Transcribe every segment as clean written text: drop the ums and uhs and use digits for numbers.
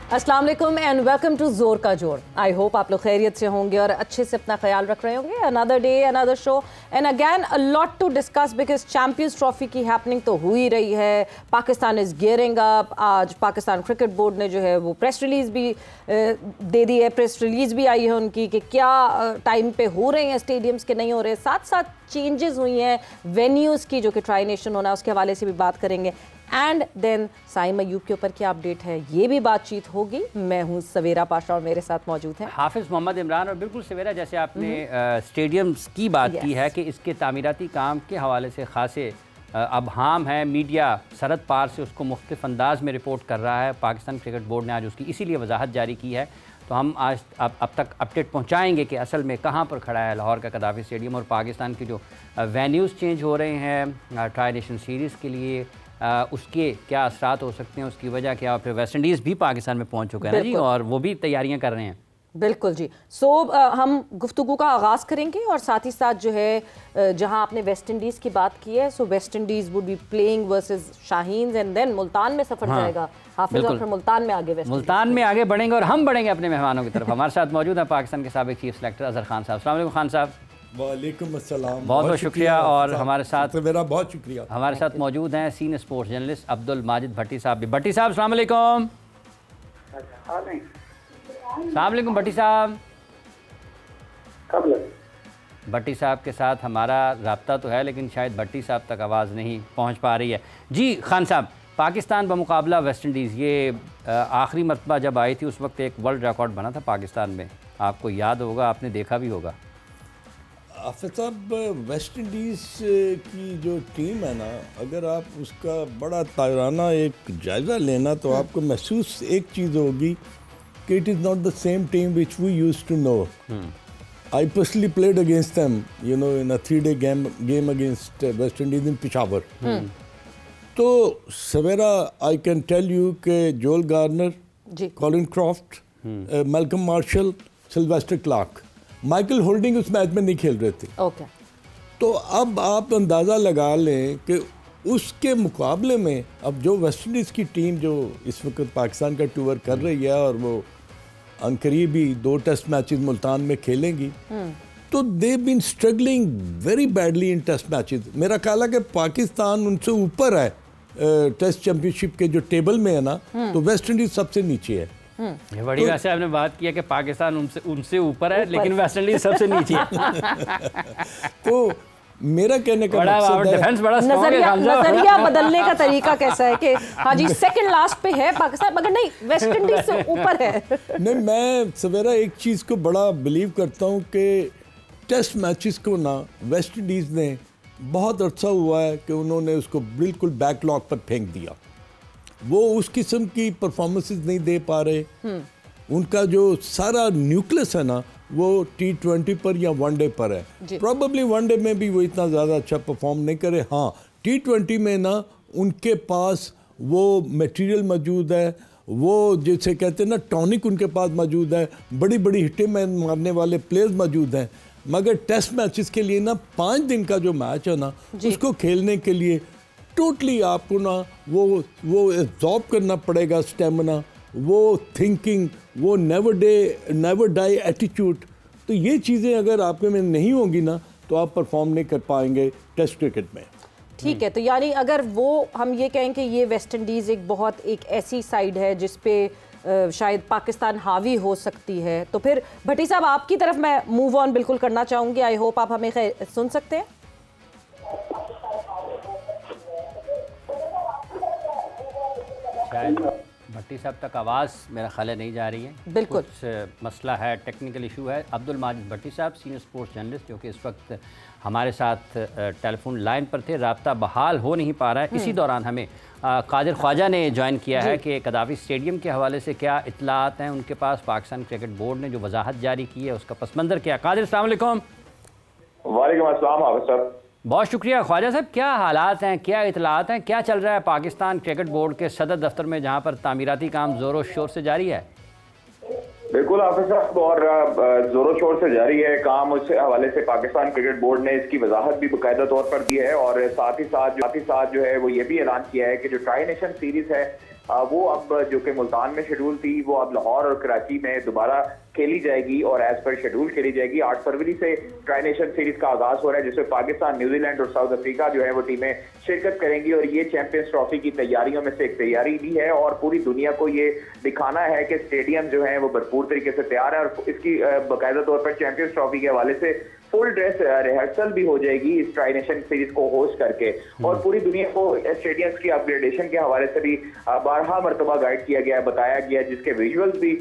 अस्सलाम वालेकुम and welcome to जोर का जोर। आई होप आप लोग खैरियत से होंगे और अच्छे से अपना ख्याल रख रहे होंगे। Another day another show and again a lot to discuss because Champions Trophy की हैपनिंग तो हो ही रही है। Pakistan is gearing up. आज पाकिस्तान क्रिकेट बोर्ड ने जो है वो प्रेस रिलीज़ भी दे दी है। प्रेस रिलीज़ भी आई है उनकी कि क्या टाइम पे हो रहे हैं स्टेडियम्स के नहीं हो रहे। साथ साथ चेंजेस हुई हैं वेन्यूज़ की जो कि ट्राई नेशन होना उसके हवाले से भी बात करेंगे। एंड देन साइम अयूब के ऊपर क्या अपडेट है ये भी बातचीत होगी। मैं हूँ सवेरा पाशा और मेरे साथ मौजूद हैं हाफिज़ मोहम्मद इमरान। और बिल्कुल सवेरा जैसे आपने स्टेडियम्स की बात की है कि इसके तामीराती काम के हवाले से खासे अबहाम है। मीडिया सरहद पार से उसको मुख्तलिफ अंदाज में रिपोर्ट कर रहा है। पाकिस्तान क्रिकेट बोर्ड ने आज उसकी इसीलिए वजाहत जारी की है। तो हम आज अब तक अपडेट पहुंचाएंगे कि असल में कहाँ पर खड़ा है लाहौर का कदाफी स्टेडियम और पाकिस्तान की जो वेन्यूज़ चेंज हो रहे हैं ट्राई नेशन सीरीज़ के लिए उसके क्या असरात हो सकते हैं, उसकी वजह क्या। फिर वेस्ट इंडीज़ भी पाकिस्तान में पहुंच चुका है ना जी, और वो भी तैयारियां कर रहे हैं। बिल्कुल जी। हम गुफ्तगू का आगाज़ करेंगे और साथ ही साथ जो है जहां आपने वेस्ट इंडीज़ की बात की है, so West Indies would be playing versus Shaheens and then Multan में सफ़र जाएगा हाफिज़ और फिर मुल्तान में आगे मुल्तान में आगे बढ़ेंगे और हम बढ़ेंगे अपने मेहमानों की तरफ। हमारे साथ मौजूद है पाकिस्तान के साबिक़ चीफ सेलेक्टर अज़हर खान साहब। अस्सलाम वालेकुम खान साहब। वालेकुम अस्सलाम। बहुत बहुत शुक्रिया। और हमारे साथ मेरा बहुत शुक्रिया। हमारे साथ मौजूद हैं senior sports journalist Abdul Majid Bhatti साहब भी। भट्टी साहब अस्सलाम वालेकुम। अस्सलाम वालेकुम भट्टी साहब। भट्टी साहब के साथ हमारा राब्ता तो है लेकिन शायद भट्टी साहब तक आवाज़ नहीं पहुंच पा रही है। जी खान साहब, पाकिस्तान बमुकाबला वेस्ट इंडीज़ ये आखिरी मरतबा जब आई थी उस वक्त एक वर्ल्ड रिकॉर्ड बना था पाकिस्तान में, आपको याद होगा, आपने देखा भी होगा। आफिद साहब, वेस्ट इंडीज़ की जो टीम है ना, अगर आप उसका बड़ा ताराना एक जायज़ा लेना तो आपको महसूस एक चीज़ होगी कि it is not the same team which we used to know. I personally played against them, you know, in a 3-day game against West Indies in Peshawar. तो Sawera I can tell you कि Joel Garner, Colin Croft, Malcolm Marshall, Sylvester Clarke, Michael Holding उस match में नहीं खेल रहे थे। तो अब आप अंदाज़ा लगा लें कि उसके मुकाबले में अब जो वेस्ट इंडीज़ की टीम जो इस वक्त पाकिस्तान का टूर कर रही है और वो अनकरीब ही 2 टेस्ट मैचेस मुल्तान में खेलेंगी, तो they been struggling very badly in test matches. मेरा ख्याल है कि पाकिस्तान उनसे ऊपर है टेस्ट चैंपियनशिप के जो टेबल में है ना, तो वेस्ट इंडीज़ सबसे नीचे है। ये बड़ी वैसे आपने बात किया कि पाकिस्तान उनसे ऊपर है लेकिन वेस्ट इंडीज सबसे नीचे है। तो मेरा कहने का डिफेंस बड़ा नजरिया बदलने का तरीका कैसा है कि हाँ जी सेकंड लास्ट पे है पाकिस्तान, मगर नहीं वेस्ट इंडीज से ऊपर है। नहीं, मैं सवेरा एक चीज़ को बड़ा बिलीव करता हूँ कि टेस्ट मैचेस को ना वेस्ट इंडीज़ ने बहुत अच्छा हुआ है कि उन्होंने उसको बिल्कुल बैकलॉग पर फेंक दिया। वो उस किस्म की परफॉर्मेंसेस नहीं दे पा रहे। उनका जो सारा न्यूक्लियस है ना वो T20 पर या वनडे पर है। प्रॉबेबली वनडे में भी वो इतना ज़्यादा अच्छा परफॉर्म नहीं करे। हाँ, T20 में ना उनके पास वो मटेरियल मौजूद है, वो जैसे कहते हैं ना टॉनिक उनके पास मौजूद है, बड़ी बड़ी हिटें मारने वाले प्लेयर्स मौजूद हैं। मगर टेस्ट मैचेस के लिए ना 5 दिन का जो मैच है ना उसको खेलने के लिए टोटली आपको ना वो एब्जॉर्ब करना पड़ेगा, स्टेमिना, वो थिंकिंग, वो नेवर डाई एटीट्यूड। तो ये चीज़ें अगर आपके में नहीं होंगी ना तो आप परफॉर्म नहीं कर पाएंगे टेस्ट क्रिकेट में। ठीक है, तो यानी अगर वो हम ये कहें कि ये वेस्ट इंडीज़ एक ऐसी साइड है जिस पे शायद पाकिस्तान हावी हो सकती है, तो फिर भट्टी साहब आपकी तरफ मैं मूव ऑन बिल्कुल करना चाहूँगी। आई होप आप हमें सुन सकते हैं। भट्टी साहब तक आवाज़ मेरा ख्याल नहीं जा रही है, बिल्कुल कुछ मसला है, टेक्निकल इशू है। अब्दुल माजिद भट्टी साहब सीनियर स्पोर्ट्स जर्नलिस्ट जो कि इस वक्त हमारे साथ टेलीफोन लाइन पर थे, राब्ता बहाल हो नहीं पा रहा है। इसी दौरान हमें कादिर ख्वाजा ने ज्वाइन किया है कि कदाफी स्टेडियम के हवाले से क्या इत्तलात हैं उनके पास, पाकिस्तान क्रिकेट बोर्ड ने जो वजाहत जारी की है उसका पस मंज़र क्या। कादिर अस्सलाम वालेकुम। वालेकुम अस्सलाम हाफिज़ साहब। बहुत शुक्रिया ख्वाजा साहब, क्या हालात हैं, क्या इतलात हैं, क्या चल रहा है पाकिस्तान क्रिकेट बोर्ड के सदर दफ्तर में जहां पर तामीराती काम ज़ोरों शोर से जारी है? बिल्कुल हाफिज़ साहब, और ज़ोरों शोर से जारी है काम। उस हवाले से पाकिस्तान क्रिकेट बोर्ड ने इसकी वजाहत भी बाकायदा तौर पर दी है और साथ ही साथ जो है वो ये भी ऐलान किया है कि जो ट्राई नेशन सीरीज़ है वो अब जो कि मुल्तान में शेड्यूल थी वो अब लाहौर और कराची में दोबारा खेली जाएगी और एज पर शेड्यूल खेली जाएगी। 8 फरवरी से ट्राई नेशन सीरीज का आगाज हो रहा है जिसमें पाकिस्तान, न्यूजीलैंड और साउथ अफ्रीका जो है वो टीमें शिरकत करेंगी और ये चैंपियंस ट्रॉफी की तैयारियों में से एक तैयारी भी है और पूरी दुनिया को ये दिखाना है कि स्टेडियम जो है वो भरपूर तरीके से तैयार है और इसकी बाकायदा तौर पर चैंपियंस ट्रॉफी के हवाले से फुल ड्रेस रिहर्सल भी हो जाएगी इस ट्राई नेशन सीरीज को होस्ट करके और पूरी दुनिया को स्टेडियम्स की अपग्रेडेशन के हवाले से भी 12 मरतबा गाइड किया गया, बताया गया, जिसके विजुअल्स भी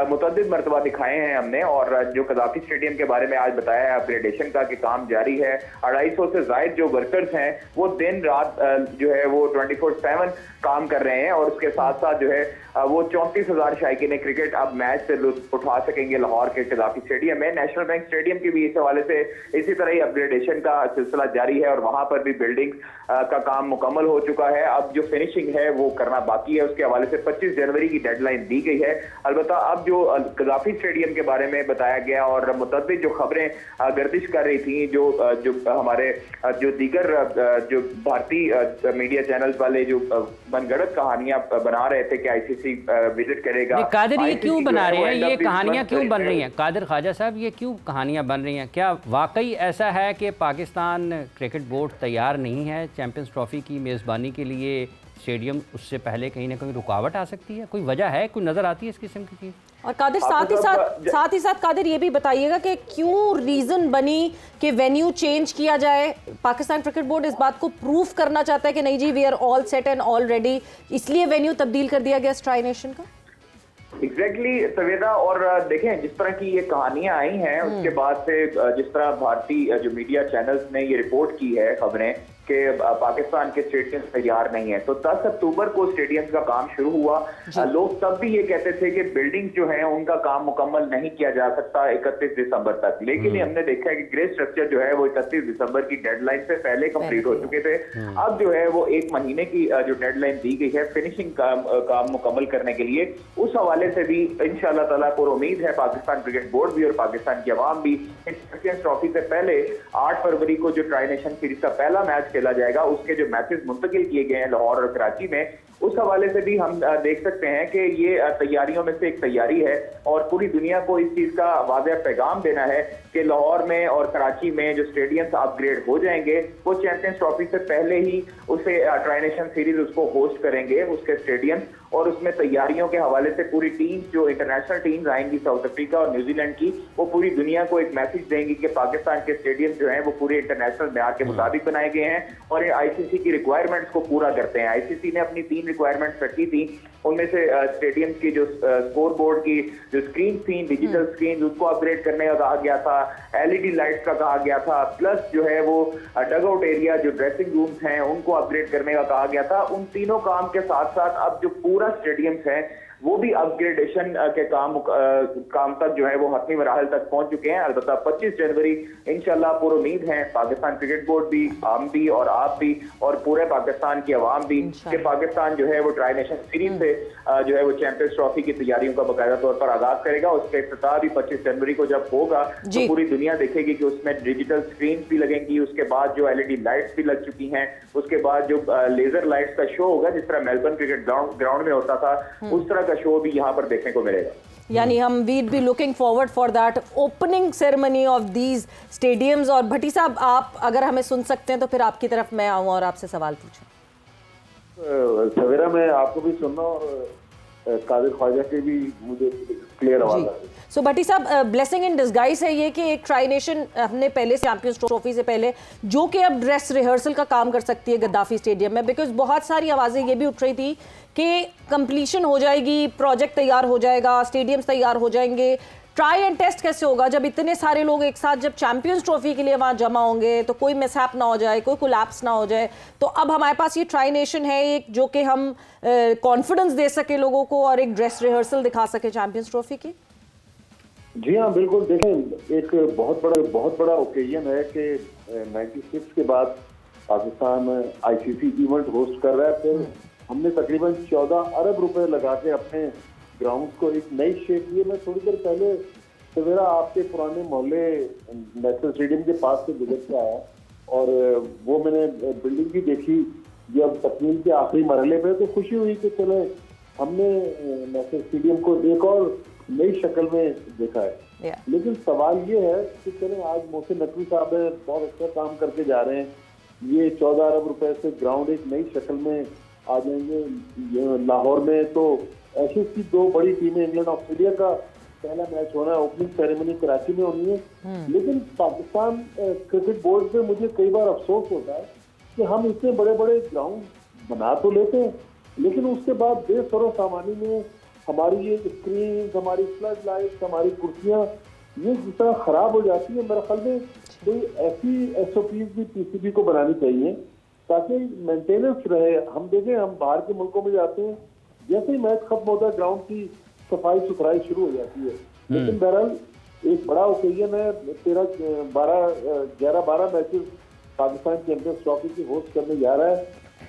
मुतअद्दिद मरतबा दिखाए हैं हमने और जो कदाफी स्टेडियम के बारे में आज बताया है अपग्रेडेशन का कि काम जारी है। 250 से ज्यादा जो वर्कर्स हैं वो दिन रात जो है वो 24/7 काम कर रहे हैं और उसके साथ साथ जो है वो 34,000 शायकीन क्रिकेट अब मैच से लुत्फ उठा सकेंगे लाहौर के कदाफी स्टेडियम में। नेशनल बैंक स्टेडियम की भी इस हवाले से इसी तरह ही अपग्रेडेशन का सिलसिला जारी है और वहां पर भी बिल्डिंग का काम मुकम्मल हो चुका है। अब जो फिनिशिंग है वो करना बाकी है, उसके हवाले से 25 जनवरी की डेडलाइन दी गई है। अलबत्ता अब जो कदाफी स्टेडियम के बारे में बताया गया और मुतअद्दिद जो खबरें गर्दिश कर रही थी, जो हमारे जो दीगर जो भारतीय मीडिया चैनल्स वाले जो मनगढ़ंत कहानियां बना रहे थे कि आईसीसी विजिट करेगा। कादिर ये क्यों बना रहे हैं, ये कहानियां क्यों बन रही हैं? कादिर ख्वाजा साहब, ये क्यों कहानियां बन रही हैं? क्या वाकई ऐसा है कि पाकिस्तान क्रिकेट बोर्ड तैयार नहीं है चैंपियंस ट्रॉफी की मेज़बानी के लिए? स्टेडियम उससे पहले कहीं ना कहीं रुकावट आ सकती है, कोई वजह है, कोई नजर आती है इस किस्म की चीज? और कादिर साथ ही साथ कादिर ये भी बताइएगा कि क्यों रीजन बनी कि वेन्यू चेंज किया जाए? पाकिस्तान क्रिकेट बोर्ड इस बात को प्रूफ करना चाहता है कि नहीं जी we are all set and all ready, इसलिए वेन्यू तब्दील कर दिया गया ट्राई नेशन का? एग्जैक्टली सवेदा, और देखें जिस तरह की ये कहानियां आई हैं उसके बाद से जिस तरह भारतीय जो मीडिया चैनल्स ने ये रिपोर्ट की है खबरें कि पाकिस्तान के स्टेडियम तैयार नहीं है, तो 10 अक्टूबर को स्टेडियम का काम शुरू हुआ। लोग तब भी ये कहते थे कि बिल्डिंग जो है उनका काम मुकम्मल नहीं किया जा सकता 31 दिसंबर तक, लेकिन हमने देखा है कि ग्रे स्ट्रक्चर जो है वो 31 दिसंबर की डेडलाइन से पहले कंप्लीट हो चुके थे। अब जो है वो 1 महीने की जो डेडलाइन दी गई है फिनिशिंग काम मुकम्मल करने के लिए, उस हवाले से भी इंशाअल्लाह ताला को उम्मीद है पाकिस्तान क्रिकेट बोर्ड भी और पाकिस्तान की अवाम भी चैंपियंस ट्रॉफी से पहले 8 फरवरी को जो ट्राई नेशन सीरीज का पहला मैच खेला जाएगा उसके जो मैचेस मुंतकिल किए गए हैं लाहौर और कराची में, उस हवाले से भी हम देख सकते हैं कि ये तैयारियों में से एक तैयारी है और पूरी दुनिया को इस चीज का वाज़ेह पैगाम देना है कि लाहौर में और कराची में जो स्टेडियम्स अपग्रेड हो जाएंगे वो चैंपियंस ट्रॉफी से पहले ही उसे ट्राई नेशन सीरीज उसको होस्ट करेंगे उसके स्टेडियम, और उसमें तैयारियों के हवाले से पूरी टीम जो इंटरनेशनल टीम्स आएंगी साउथ अफ्रीका और न्यूजीलैंड की, वो पूरी दुनिया को एक मैसेज देंगी कि पाकिस्तान के स्टेडियम जो हैं वो पूरे इंटरनेशनल मेयार के मुताबिक बनाए गए हैं और आईसीसी की रिक्वायरमेंट्स को पूरा करते हैं। आईसीसी ने अपनी 3 रिक्वायरमेंट्स रखी थी, उनमें से स्टेडियम की जो स्कोर बोर्ड की जो स्क्रीन थी, डिजिटल स्क्रीन, उसको अपग्रेड करने का कहा गया था, एलईडी लाइट्स का कहा गया था, प्लस जो है वो डगआउट एरिया जो ड्रेसिंग रूम्स हैं उनको अपग्रेड करने का कहा गया था। उन तीनों काम के साथ साथ अब जो पूरा स्टेडियम्स है वो भी अपग्रेडेशन के काम तक जो है वो हतमी मराहल तक पहुंच चुके हैं। अलबत्ता 25 जनवरी इंशाल्लाह पूरी उम्मीद है पाकिस्तान क्रिकेट बोर्ड भी, हम भी और आप भी और पूरे पाकिस्तान की आवाम भी कि पाकिस्तान जो है वो ट्राई नेशन सीरीज से जो है वो चैंपियंस ट्रॉफी की तैयारियों का बाकायदा तौर पर आगाज करेगा। उसका इफ्तिताह भी 25 जनवरी को जब होगा तो पूरी दुनिया देखेगी कि उसमें डिजिटल स्क्रीन भी लगेंगी, उसके बाद जो एलईडी लाइट्स भी लग चुकी हैं, उसके बाद जो लेजर लाइट्स का शो होगा जिस तरह मेलबर्न क्रिकेट ग्राउंड में होता था उस तरह का शो भी यहाँ पर देखने को मिलेगा। यानी हम weed be looking forward for that opening ceremony of these stadiums. और भट्टी साहब, आप अगर हमें सुन सकते हैं तो फिर आपकी तरफ मैं आऊँ और आपसे सवाल पूछूं। सवेरा मैं आपको भी सुनना और कादिर ख्वाजा के भी मुझे क्लियर आवाज आ रही है। सो भट्टी साहब, ब्लेसिंग इन डिस्गाइज है ये कि एक ट्राई नेशन हमने पहले चैंपियंस ट्रॉफी से पहले जो कि अब ड्रेस रिहर्सल का काम कर सकती है गद्दाफी स्टेडियम में, बिकॉज बहुत सारी आवाज़ें ये भी उठ रही थी कि कंप्लीशन हो जाएगी, प्रोजेक्ट तैयार हो जाएगा, स्टेडियम्स तैयार हो जाएंगे, ट्राई एंड टेस्ट कैसे होगा जब इतने सारे लोग एक साथ जब चैंपियंस ट्रॉफी के लिए वहां जमा होंगे तो कोई मिसहैप ना हो जाए, कोई कोलैप्स ना हो जाए। तो अब हमारे पास ये ट्राई नेशन है एक जो कि हम कॉन्फिडेंस दे सके लोगों को और एक ड्रेस रिहर्सल दिखा सके चैंपियंस ट्रॉफी की। जी हाँ, बिल्कुल। देखें, एक बहुत बड़ा ओकेजन है कि 96 के बाद पाकिस्तान आईसीसी इवेंट होस्ट कर रहा है। फिर हमने तकरीबन 14 अरब रुपए लगा के अपने ग्राउंड को एक नई शेप दी। मैं थोड़ी देर पहले सवेरा आपके पुराने मोहल्ले नेशनल स्टेडियम के पास से गुजर के आया और वो मैंने बिल्डिंग भी देखी जब तकमील के आखिरी मरहले पे, तो खुशी हुई कि चले हमने मैसेज स्टेडियम को एक और नई शक्ल में देखा है। लेकिन सवाल ये है कि चले आज मोहसिन नकवी साहब बहुत अच्छा काम करके जा रहे हैं, ये 14 अरब रुपए से ग्राउंड एक नई शक्ल में आ जाएंगे लाहौर में, तो एशेज की 2 बड़ी टीमें इंग्लैंड ऑस्ट्रेलिया का पहला मैच होना है, ओपनिंग सेरेमनी कराची में होनी है। लेकिन पाकिस्तान क्रिकेट बोर्ड पे मुझे कई बार अफसोस होता है कि हम इतने बड़े बड़े ग्राउंड बना तो लेते हैं, लेकिन उसके बाद बेसरो सामानी में हमारी ये स्क्रीन, हमारी फ्लड लाइट्स, हमारी कुर्सियां ये जिस तरह खराब हो जाती है, मेरे ख्याल में कोई ऐसी SOPs भी PCB को बनानी चाहिए ताकि मेंटेनेंस रहे। हम देखें, हम बाहर के मुल्कों में जाते हैं, जैसे ही मैच खत्म होता है ग्राउंड की सफाई सुथराई शुरू हो जाती है। लेकिन बहरहाल एक बड़ा ओकेजन है, 11-12 मैचेस पाकिस्तान चैंपियंस ट्रॉफी की होस्ट करने जा रहा है,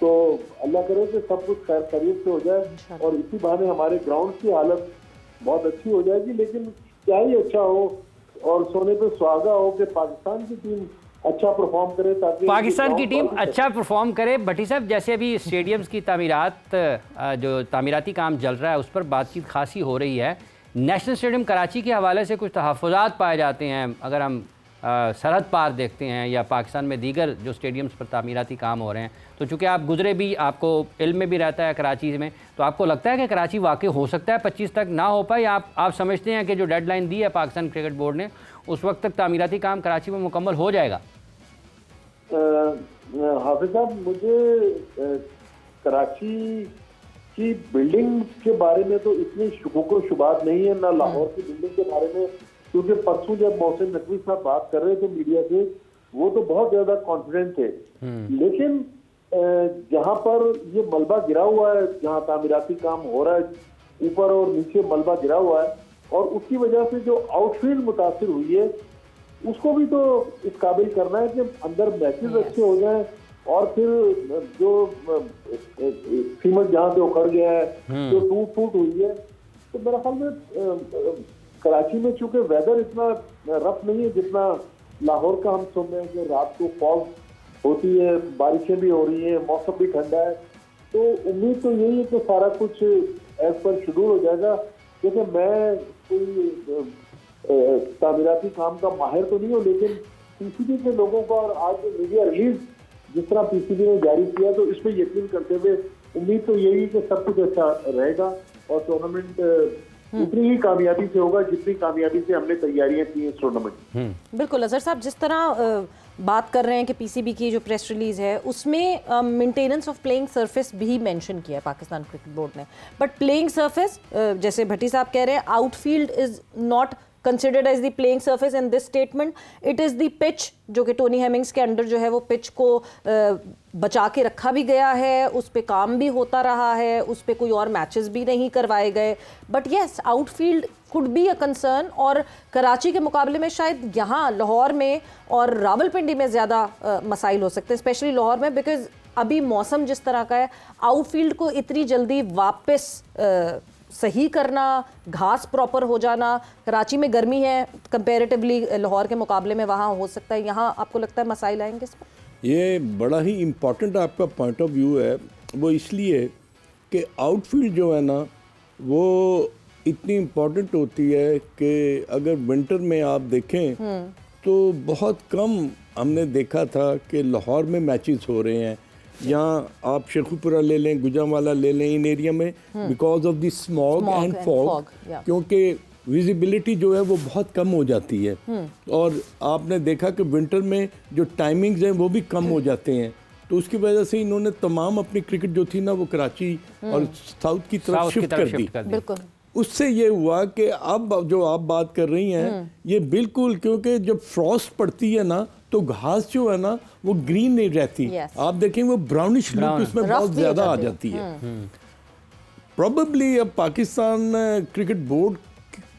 तो अल्लाह करे कि सब कुछ खैर खैरियत से हो जाए और इसी बहाने हमारे ग्राउंड की हालत बहुत अच्छी हो जाएगी। लेकिन क्या ही अच्छा हो और सोने पे सुहागा हो कि पाकिस्तान की टीम अच्छा परफॉर्म करे, ताकि पाकिस्तान की टीम अच्छा परफॉर्म करे। भट्टी साहब, जैसे अभी स्टेडियम्स की तामीरात, जो तामीराती काम चल रहा है, उस पर बातचीत खासी हो रही है। नेशनल स्टेडियम कराची के हवाले से कुछ तहफ़्फ़ुज़ात पाए जाते हैं, अगर हम सरहद पार देखते हैं या पाकिस्तान में दीगर जो स्टेडियम्स पर तामीराती काम हो रहे हैं, तो चूँकि आप गुजरे भी, आपको इल्म में भी रहता है कराची में, तो आपको लगता है कि कराची वाकई हो सकता है 25 तक ना हो पाए, या आप समझते हैं कि जो डेडलाइन दी है पाकिस्तान क्रिकेट बोर्ड ने उस वक्त तक तामीराती काम कराची में मुकम्मल हो जाएगा? हाफिज साहब, मुझे कराची की बिल्डिंग के बारे में तो इतनी शुबह शुबात नहीं है, ना लाहौर की बिल्डिंग के बारे में, क्योंकि परसों जब मोहसिन नकवी साहब बात कर रहे थे मीडिया से, वो तो बहुत ज्यादा कॉन्फिडेंट थे। लेकिन जहां पर ये मलबा गिरा हुआ है, जहां तामीराती काम हो रहा है, ऊपर और नीचे मलबा गिरा हुआ है, और उसकी वजह से जो आउटफील्ड मुतासिर हुई है, उसको भी तो इस काबिल करना है कि अंदर मैचेस अच्छे हो जाएं, और फिर जो सीमेंट जहाँ से उखड़ गया है, जो टूट हुई है, तो मेरा ख्याल में कराची में चूंकि वेदर इतना रफ नहीं है जितना लाहौर का हम सुन रहे हैं कि रात को फॉग होती है, बारिशें भी हो रही हैं, मौसम भी ठंडा है, तो उम्मीद तो यही है कि सारा कुछ एज पर शेड्यूल हो जाएगा। क्योंकि मैं कोई तामीराती काम का माहिर तो नहीं हूँ, लेकिन PCB के लोगों का और आज जो मीडिया रिलीज जिस तरह PCB ने जारी किया, तो इसमें यकीन करते हुए उम्मीद तो यही कि सब कुछ अच्छा रहेगा और टूर्नामेंट उतनी ही कामयाबी से होगा जितनी कामयाबी से हमने तैयारियां की इस टूर्नामेंट। बिल्कुल अजहर साहब, जिस तरह बात कर रहे हैं कि PCB की जो प्रेस रिलीज है उसमें मेंटेनेंस ऑफ प्लेइंग सरफेस भी मेंशन किया है पाकिस्तान क्रिकेट बोर्ड ने, बट प्लेइंग सरफेस जैसे भट्टी साहब कह रहे हैं, outfield is not considered as the playing surface in this statement. It is the pitch, जो कि टोनी हेमिंग्स के अंडर जो है वो पिच को बचा के रखा भी गया है, उस पे काम भी होता रहा है, उस पे कोई और मैचेस भी नहीं करवाए गए, but yes outfield could be a concern, और कराची के मुकाबले में शायद यहाँ लाहौर में और रावलपिंडी में ज़्यादा मसाइल हो सकते हैं, स्पेशली लाहौर में, बिकॉज अभी मौसम जिस तरह का है, आउटफील्ड को इतनी जल्दी वापस सही करना, घास प्रॉपर हो जाना, कराची में गर्मी है कंपैरेटिवली लाहौर के मुकाबले में, वहाँ हो सकता है, यहाँ आपको लगता है मसाइल आएंगे इस पर? ये बड़ा ही इम्पॉर्टेंट आपका पॉइंट ऑफ व्यू है, वो इसलिए कि आउटफील्ड जो है ना वो इतनी इम्पॉर्टेंट होती है कि अगर विंटर में आप देखें तो बहुत कम हमने देखा था कि लाहौर में मैचेस हो रहे हैं, यहाँ आप शेखुपुरा ले लें, गुजरांवाला ले लें, इन एरिया में because of the smog and fog, क्योंकि विजिबिलिटी जो है वो बहुत कम हो जाती है, और आपने देखा कि विंटर में जो टाइमिंग्स हैं वो भी कम हो जाते हैं, तो उसकी वजह से इन्होंने तमाम अपनी क्रिकेट जो थी ना वो कराची और साउथ की तरफ शिफ्ट कर दी। उससे ये हुआ कि अब जो आप बात कर रही हैं ये बिल्कुल, क्योंकि जब फ्रॉस्ट पड़ती है ना तो घास जो है ना वो ग्रीन नहीं रहती, आप देखें वो ब्राउनिश लुक उसमें बहुत ज्यादा आ जाती है। प्रोबेबली अब पाकिस्तान क्रिकेट बोर्ड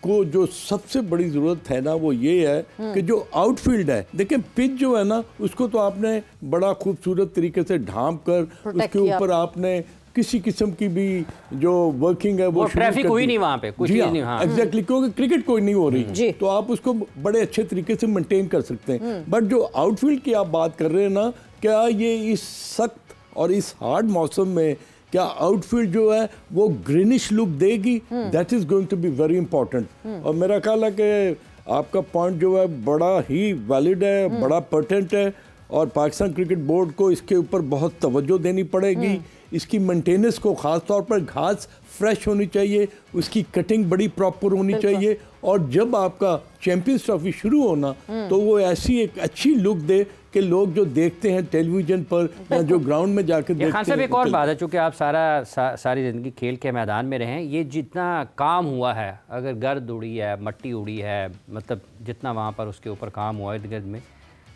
को जो सबसे बड़ी जरूरत है ना वो ये है कि जो आउटफील्ड है, देखें पिच जो है ना उसको तो आपने बड़ा खूबसूरत तरीके से ढांप कर उसके ऊपर आपने किसी किस्म की भी जो वर्किंग है वो ट्रैफिक हुई नहीं वहाँ पे, कुछ नहीं, हाँ एग्जैक्टली, क्योंकि क्रिकेट कोई नहीं हो रही, तो आप उसको बड़े अच्छे तरीके से मेंटेन कर सकते हैं। बट जो आउटफील्ड की आप बात कर रहे हैं ना, क्या ये इस सख्त और इस हार्ड मौसम में क्या आउटफील्ड जो है वो ग्रीनिश लुक देगी, that is going to be very important. और मेरा ख्याल है कि आपका पॉइंट जो है बड़ा ही वैलिड है, बड़ा पर्टेंट है, और पाकिस्तान क्रिकेट बोर्ड को इसके ऊपर बहुत तवज्जो देनी पड़ेगी। इसकी मेंटेनेंस को, ख़ास तौर पर घास फ्रेश होनी चाहिए, उसकी कटिंग बड़ी प्रॉपर होनी चाहिए, और जब आपका चैंपियंस ट्रॉफी शुरू होना तो वो ऐसी एक अच्छी लुक दे कि लोग जो देखते हैं टेलीविजन पर या जो ग्राउंड में जाकर देखते हैं। खान साहब, एक और बात है, चूँकि आप सारी ज़िंदगी खेल के मैदान में रहे हैं, ये जितना काम हुआ है, अगर गर्द उड़ी है, मट्टी उड़ी है, मतलब जितना वहाँ पर उसके ऊपर काम हुआ इर्द गिर्द में,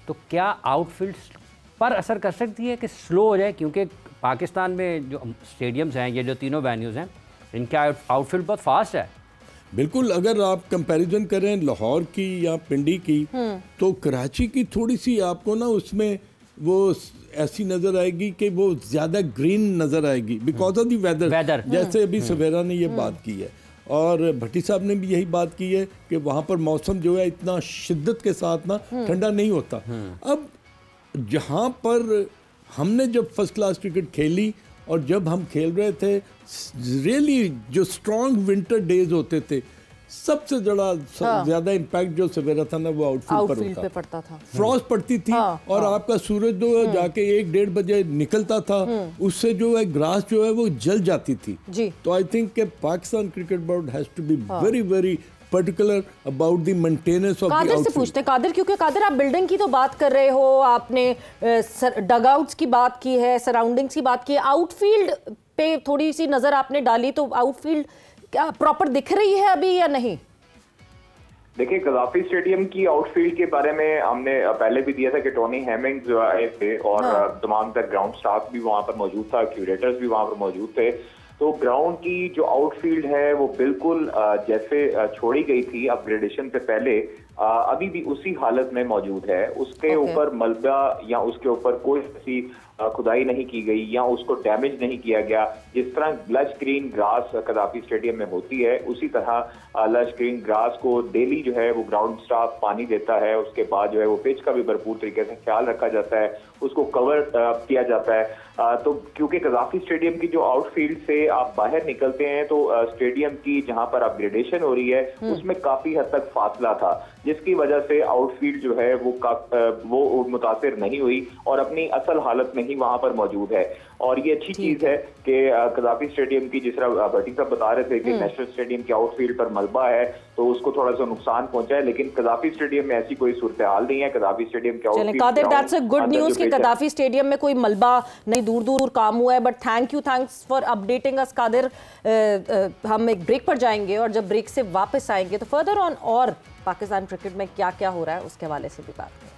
तो क्या आउटफील्ड पर असर कर सकती है कि स्लो हो जाए? क्योंकि पाकिस्तान में जो स्टेडियम्स हैं, ये जो तीनों वेन्यूज़ हैं, इनका आउटफील्ड बहुत फास्ट है। बिल्कुल, अगर आप कंपैरिजन करें लाहौर की या पिंडी की, तो कराची की थोड़ी सी आपको ना उसमें वो ऐसी नज़र आएगी कि वो ज़्यादा ग्रीन नज़र आएगी बिकॉज ऑफ दी वेदर। जैसे अभी सवेरा ने ये बात की है और भट्टी साहब ने भी यही बात की है कि वहाँ पर मौसम जो है इतना शिद्दत के साथ ना ठंडा नहीं होता। अब जहाँ पर हमने जब फर्स्ट क्लास क्रिकेट खेली और जब हम खेल रहे थे, रियली जो स्ट्रॉन्ग विंटर डेज होते थे, सबसे ज्यादा इम्पैक्ट जो सवेरा था ना वो आउटफील्ड पर पड़ता था। फ्रॉस्ट पड़ती थी और आपका सूरज जो है जाके 1-1:30 बजे निकलता था, उससे जो है ग्रास जो है वो जल जाती थी जी। तो आई थिंक कि Pakistan cricket Board has to be very very particular about the maintenance of the outfield. Qadir से पूछते हैं, कादिर, क्योंकि कादिर आप बिल्डिंग की तो बात कर रहे हो, आपने डगआउट्स की बात की है, सराउंडिंग्स की बात की है, आउटफील्ड पे थोड़ी सी नजर आपने डाली, तो आउटफील्ड क्या प्रॉपर दिख रही है अभी या नहीं? देखिए, कदाफी स्टेडियम की आउटफील्ड के बारे में हमने पहले भी दिया था कि टोनी हेमिंग जो आए थे और तमाम तक ग्राउंड स्टाफ भी वहां पर मौजूद था, क्यूरेटर्स भी वहां पर मौजूद थे। तो ग्राउंड की जो आउटफील्ड है वो बिल्कुल जैसे छोड़ी गई थी अपग्रेडेशन से पहले, अभी भी उसी हालत में मौजूद है। उसके ऊपर मलबा या उसके ऊपर कोई ऐसी खुदाई नहीं की गई या उसको डैमेज नहीं किया गया। जिस तरह लश ग्रीन ग्रास कदाफी स्टेडियम में होती है, उसी तरह लश ग्रीन ग्रास को डेली जो है वो ग्राउंड स्टाफ पानी देता है। उसके बाद जो है वो पिच का भी भरपूर तरीके से ख्याल रखा जाता है, उसको कवर किया जाता है। तो क्योंकि कदाफी स्टेडियम की जो आउटफील्ड से आप बाहर निकलते हैं तो स्टेडियम की जहां पर अपग्रेडेशन हो रही है उसमें काफी हद तक फासला था, जिसकी वजह से आउटफील्ड जो है वो मुतासिर नहीं हुई और अपनी असल हालत में ही वहां पर मौजूद है। और ये अच्छी चीज है कि कदाफी स्टेडियम की, जिस तरह भट्टी साहब बता रहे थे कि नेशनल स्टेडियम के आउटफील्ड पर मलबा है तो उसको थोड़ा सा नुकसान पहुंचा है, लेकिन कदाफी स्टेडियम में ऐसी कोई सूरत हाल नहीं है। कदाफी स्टेडियम के आउटफील्ड गुड न्यूज कि कदाफी स्टेडियम में कोई मलबा नहीं, दूर दूर काम हुआ है। बट थैंक्स फॉर अपडेटिंग अस कादिर। हम एक ब्रेक पर जाएंगे और जब ब्रेक से वापस आएंगे तो फर्दर ऑन और पाकिस्तान क्रिकेट में क्या क्या हो रहा है उसके हवाले से भी बात करें।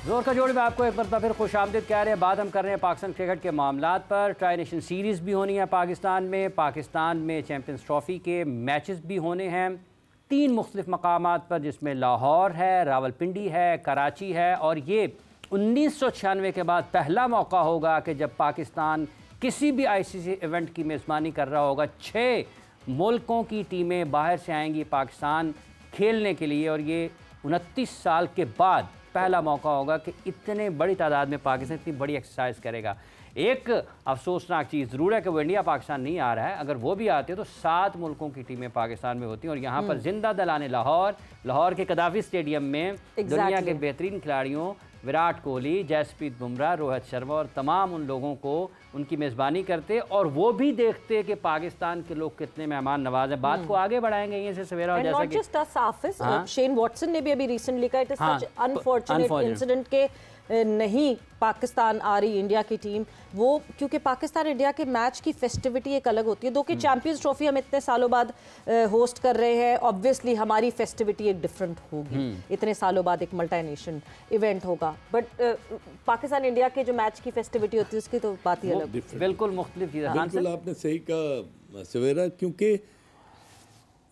जोर का जोड़ में आपको एक मरतबा फिर खुशामदीद कह रहे हैं। बात हम कर रहे हैं पाकिस्तान क्रिकेट के मामलात पर। ट्राई नेशन सीरीज़ भी होनी है पाकिस्तान में चैंपियंस ट्रॉफ़ी के मैचेस भी होने हैं 3 मुख्तलिफ मकामात पर, जिसमें लाहौर है, रावलपिंडी है, कराची है। और ये 1996 के बाद पहला मौका होगा कि जब पाकिस्तान किसी भी ICC इवेंट की मेज़बानी कर रहा होगा। 6 मुल्कों की टीमें बाहर से आएंगी पाकिस्तान खेलने के लिए, और ये 29 साल के बाद पहला मौका होगा कि इतने बड़ी तादाद में पाकिस्तान इतनी बड़ी एक्सरसाइज करेगा। एक अफसोसनाक चीज़ ज़रूर है कि वो इंडिया पाकिस्तान नहीं आ रहा है। अगर वो भी आते तो 7 मुल्कों की टीमें पाकिस्तान में होती हैं, और यहाँ पर जिंदा दलाने लाहौर के कदाफी स्टेडियम में दुनिया के बेहतरीन खिलाड़ियों विराट कोहली, जसप्रीत बुमराह, रोहित शर्मा और तमाम उन लोगों को उनकी मेज़बानी करते और वो भी देखते कि पाकिस्तान के लोग कितने मेहमान नवाज हैं। बात को आगे बढ़ाएंगे यहीं से सवेरा, और जैसा कि शेन वॉटसन ने भी अभी रिसेंटली कहा it is such unfortunate incident के नहीं पाकिस्तान आ रही इंडिया की टीम। वो क्योंकि पाकिस्तान इंडिया के मैच की फेस्टिविटी एक अलग होती है। दो कि चैंपियंस ट्रॉफी हम इतने सालों बाद होस्ट कर रहे हैं, ऑब्वियसली हमारी फेस्टिविटी एक डिफरेंट होगी। इतने सालों बाद एक मल्टी नेशन इवेंट होगा, बट पाकिस्तान इंडिया के जो मैच की फेस्टिविटी होती है उसकी तो बात ही अलग। बिल्कुल मुख्तलिफ चीज़। बिल्कुल आपने सही कहा सवेरा, क्योंकि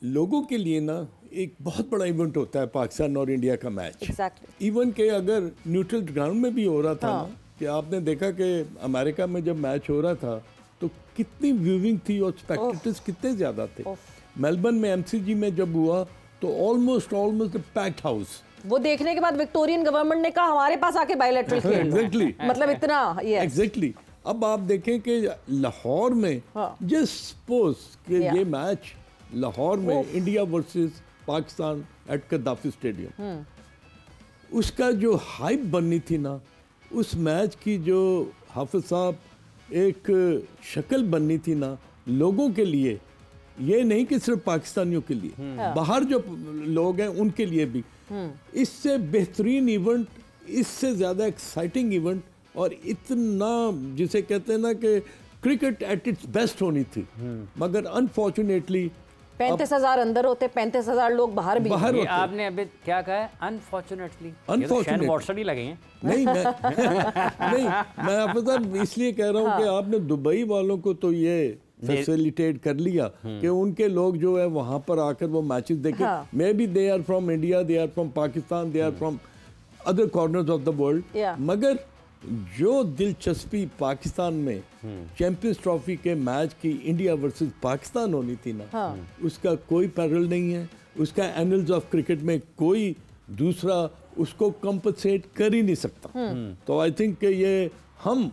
लोगों के लिए ना एक बहुत बड़ा इवेंट होता है पाकिस्तान और इंडिया का मैच। इवन के अगर न्यूट्रल ग्राउंड में भी हो रहा था ना, कि आपने देखा कि अमेरिका में जब मैच हो रहा था तो कितनी व्यूइंग थी और स्पेक्टेटर्स कितने ज़्यादा थे। मेलबर्न में MCG में जब हुआ तो ऑलमोस्ट पैक्ड हाउस। वो देखने के बाद विक्टोरियन गवर्नमेंट ने कहा हमारे पास आके बायलैटरल खेल लो। एग्जैक्टली, मतलब इतना एग्जैक्टली। अब आप देखें कि लाहौर में जस्ट सपोज कि ये मैच लाहौर में India versus Pakistan at Gaddafi stadium, उसका जो हाइप बननी थी ना, उस मैच की जो हाफिज साहब एक शक्ल बननी थी ना लोगों के लिए, ये नहीं कि सिर्फ पाकिस्तानियों के लिए, बाहर जो लोग हैं उनके लिए भी, इससे बेहतरीन इवेंट, इससे ज़्यादा एक्साइटिंग इवेंट और इतना जिसे कहते हैं ना कि क्रिकेट एट इट्स बेस्ट होनी थी। मगर अनफॉर्चुनेटली 35,000 अंदर होते, 35,000 लोग बाहर भी होते। आपने अभी क्या कहा है? अनफॉर्चुनेटली वॉट्सअप ही लगे हैं। नहीं मैं आपको इसलिए कह रहा हूँ कि आपने दुबई वालों को तो ये फैसिलिटेट कर लिया कि उनके लोग जो है वहां पर आकर वो मैचेस देखें। Maybe they are from India, they are from Pakistan, they are from other corners of the world, मगर जो दिलचस्पी पाकिस्तान में चैंपियंस ट्रॉफी के मैच की इंडिया वर्सेस पाकिस्तान होनी थी ना, उसका कोई पैरेलल नहीं है। उसका एनल्स ऑफ क्रिकेट में कोई दूसरा उसको कंपनसेट कर ही नहीं सकता। तो आई थिंक कि ये हम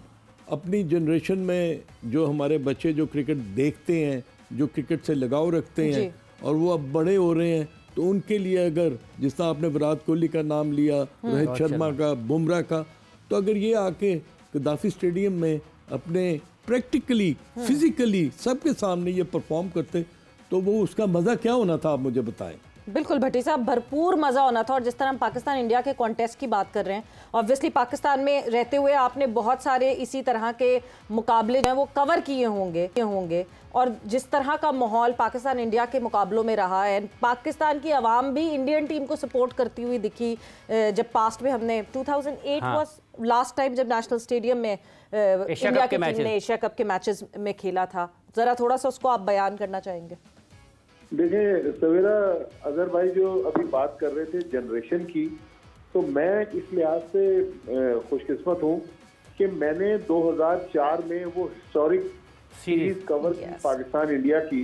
अपनी जनरेशन में जो हमारे बच्चे जो क्रिकेट देखते हैं, जो क्रिकेट से लगाव रखते हैं और वो अब बड़े हो रहे हैं, तो उनके लिए अगर जिस तरह आपने विराट कोहली का नाम लिया, रोहित शर्मा का, बुमराह का, तो अगर ये आके कद्दाफी स्टेडियम में अपने प्रैक्टिकली फिजिकली सबके सामने ये परफॉर्म करते तो वो उसका मज़ा क्या होना था, आप मुझे बताएं। बिल्कुल भट्टी साहब, भरपूर मज़ा होना था। और जिस तरह हम पाकिस्तान इंडिया के कॉन्टेस्ट की बात कर रहे हैं, ऑब्वियसली पाकिस्तान में रहते हुए आपने बहुत सारे इसी तरह के मुकाबले जो हैं वो कवर किए होंगे और जिस तरह का माहौल पाकिस्तान इंडिया के मुकाबलों में रहा है, पाकिस्तान की आवाम भी इंडियन टीम को सपोर्ट करती हुई दिखी। जब पास्ट में हमने 2008 वाज लास्ट टाइम जब नेशनल स्टेडियम में इंडिया की टीम ने एशिया कप के मैचेस में खेला था, ज़रा थोड़ा सा उसको आप बयान करना चाहेंगे? देखिए सवेरा, अजहर भाई जो अभी बात कर रहे थे जनरेशन की, तो मैं इस लिहाज से खुशकिस्मत हूँ कि मैंने 2004 में वो हिस्टोरिक सीरीज कवर की पाकिस्तान इंडिया की,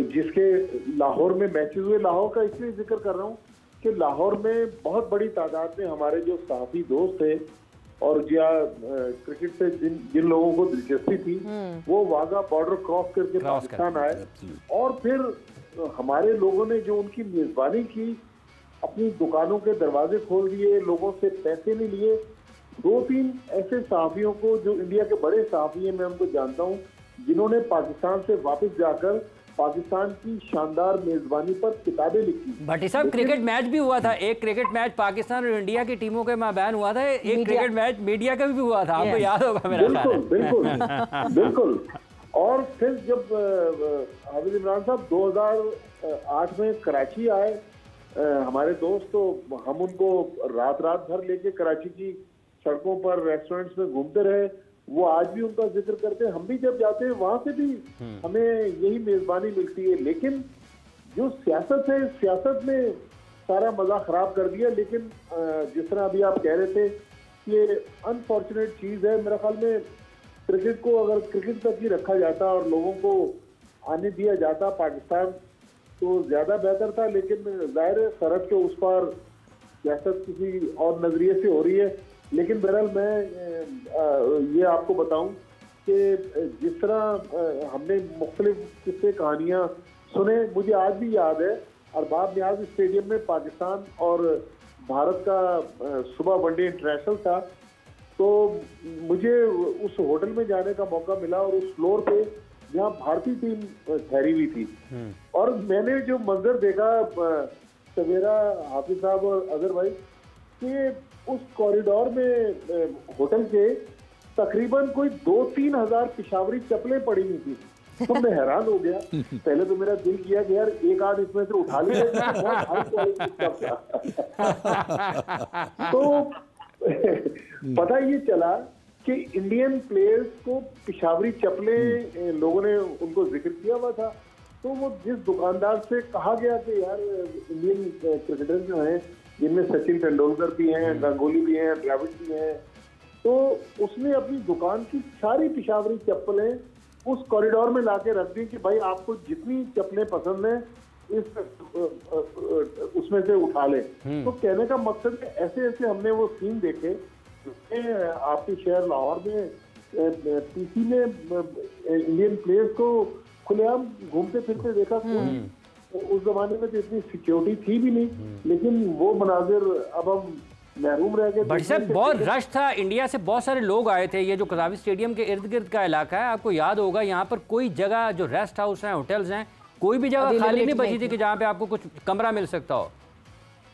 जिसके लाहौर में मैचेस हुए। लाहौर का इसलिए जिक्र कर रहा हूँ कि लाहौर में बहुत बड़ी तादाद में हमारे जो साथी दोस्त थे और क्रिकेट से जिन लोगों को दिलचस्पी थी वो वाघा बॉर्डर क्रॉस करके पाकिस्तान आए और फिर हमारे लोगों ने जो उनकी मेजबानी की, अपनी दुकानों के दरवाजे खोल दिए, लोगों से पैसे नहीं लिए। 2-3 ऐसे सहाफियों को जो इंडिया के बड़े सहाफी हैं, मैं उनको जानता हूँ, जिन्होंने पाकिस्तान से वापस जाकर पाकिस्तान की शानदार मेजबानी पर किताबें लिखी। भट्टी साहब, क्रिकेट मैच भी हुआ था, एक क्रिकेट मैच पाकिस्तान और इंडिया की टीमों के माबैन हुआ था, एक क्रिकेट मैच मीडिया का भी हुआ था, आपको याद होगा मेरा ख्याल है। बिल्कुल बिल्कुल। और फिर जब हाफिज इमरान साहब 2008 में कराची आए, हमारे दोस्त, तो हम उनको रात भर लेके कराची की सड़कों पर, रेस्टोरेंट्स में घूमते रहे। वो आज भी उनका जिक्र करते हैं, हम भी जब जाते हैं वहां से भी हमें यही मेजबानी मिलती है। लेकिन जो सियासत है, सियासत ने सारा मजा खराब कर दिया। लेकिन जिस तरह अभी आप कह रहे थे कि अनफॉर्चुनेट चीज है, मेरे ख्याल में क्रिकेट को अगर क्रिकेट तक ही रखा जाता और लोगों को आने दिया जाता पाकिस्तान, तो ज्यादा बेहतर था। लेकिन जाहिर है सरहद के उस पार सियासत किसी और नजरिए से हो रही है। लेकिन बहरहाल मैं ये आपको बताऊं कि जिस तरह हमने मुख्तलिफ किस्से कहानियां सुने, मुझे आज भी याद है अरबाब नियाज स्टेडियम में पाकिस्तान और भारत का सुबह वनडे इंटरनेशनल था, तो मुझे उस होटल में जाने का मौका मिला और उस फ्लोर पे जहाँ भारतीय टीम ठहरी हुई थी, और मैंने जो मंजर देखा सवेरा, हाफिज साहब और अजहर भाई, कि उस कॉरिडोर में होटल के तकरीबन कोई 2-3 हजार पिशावरी चप्पलें पड़ी हुई थी। तो मैं हैरान हो गया। पहले तो मेरा दिल किया कि यार एक आध इसमें से उठा ले, तो पता ये चला कि इंडियन प्लेयर्स को पिशावरी चप्पलें लोगों ने उनको जिक्र किया हुआ था। तो वो जिस दुकानदार से कहा गया कि यार इंडियन क्रिकेटर जो हैं, जिनमें सचिन तेंदुलकर भी हैं, गांगुली भी हैं, द्रविड़ भी हैं, तो उसने अपनी दुकान की सारी पिशावरी चप्पलें उस कॉरिडोर में लाके रख दी कि भाई आपको जितनी चप्पलें पसंद हैं उसमें से उठा लें। तो कहने का मकसद है ऐसे ऐसे हमने वो सीन देखे, आपके शहर लाहौर में पीसी ने इंडियन प्लेयर्स को खुलेआम घूमते फिरते देखा। उस जमाने में तो इतनी सिक्योरिटी थी भी नहीं, लेकिन वो मनाजिर अब हम महरूम रह गए। बट सर बहुत रश था, इंडिया से बहुत सारे लोग आए थे। ये जो कज़ावी स्टेडियम के इर्द गिर्द का इलाका है, आपको याद होगा यहाँ पर कोई जगह जो रेस्ट हाउस हैं, होटल्स हैं, कोई भी जगह खाली नहीं बची थी कि जहाँ पे आपको कुछ कमरा मिल सकता हो।